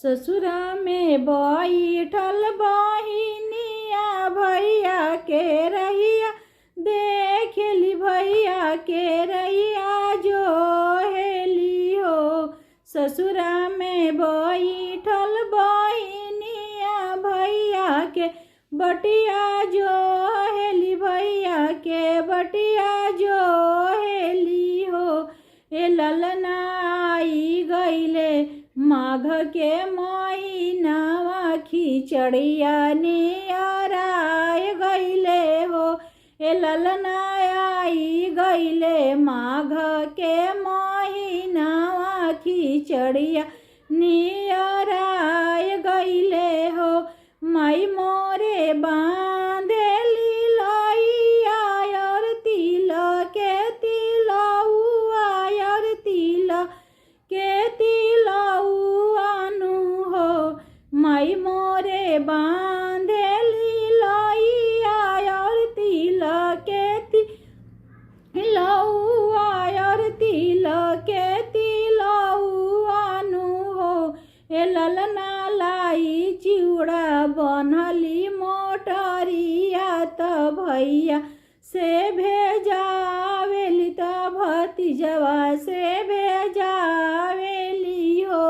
ससुरा में बैठल बहिनिया भैया के रहिया देखेली भैया के रहिया जो हेली हो। ससुरा में बैठल बहिनिया भैया के बटिया जो हेली भैया के बटिया जो हेली हो। ए ललना आई गईले माघ के महीनावा खिचड़िया नियराय गईले हो। ए ललना आई गईले माघ के महीनावा खिचड़िया नियराय गईले हो। माई मोरे बांधेली लइया और तिलक के तिलौआ और तिलक के तिलौआनु हो। माई मोरे बांधेली लइया और तिलक के तिलौआ और तिलक के तिलौआनु हो। ए ललना लाई चिउड़ा बनली मोटरिया त भैया से भेजावेली त भतीजवा से भेजावेली हो।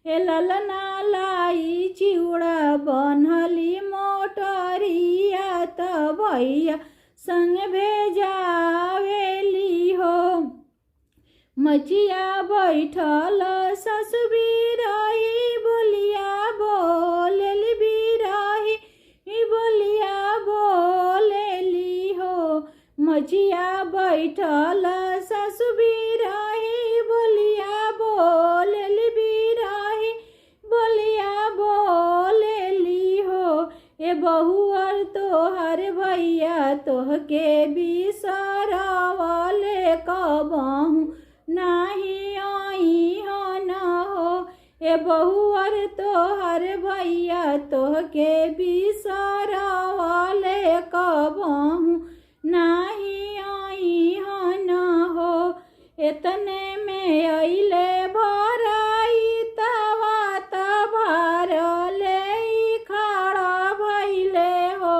ए ललना लाई चिउड़ा बनली मोटरिया त भैया संग भेजावेली हो। मचिया बैठल ससु बिरही बोलिया बोलेली बिरही बोलिया बोलेली हो। मचिया बैठल ससु बिरही बोलिया बोलेली बिरही बोलिया बोलेली हो। ए बहुअर तोहर भैया तोहके बिसरवले कबहू नाही आई हो न हो। ए बहुअर तोहर भैया तोहके बिसरवले कबहू नाही आई हो न हो। एतने में अइले भराई तवा त भरले खड़ा भइले हो।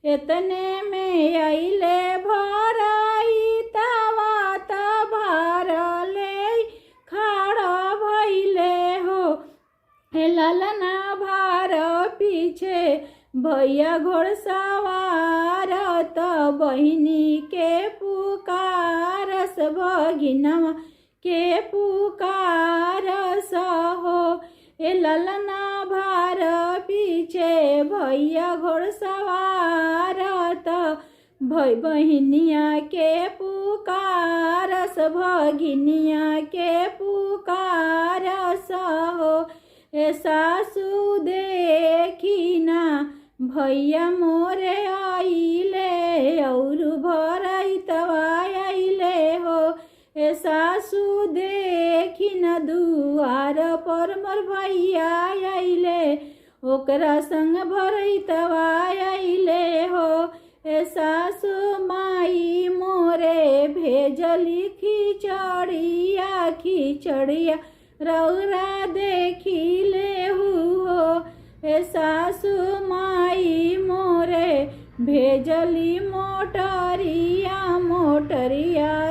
एतने में अइले भराई तवा त भरले खड़ा भइले हो। ए ललना भार पीछे भैया घोड़सवार त बहिनी के पुकारस भगिनवा के पुकारस हो। ए ललना भार पीछे भैया घोड़सवार त बहिनिया के पुकारस भगिनिया के पुकारस हो। ए सासु देखिना भैया मोरे आइले और भरैतवा आइले हो। ए सासु देखिना दुआर पर मोर भैया आइले ओकरा संग भरैतवा आइले हो। ए सासु माई मोरे भेजली खिचड़िया खिचड़िया रौरा देखिले हो। ए सासु माई मोरे भेजली मोटरिया मोटरिया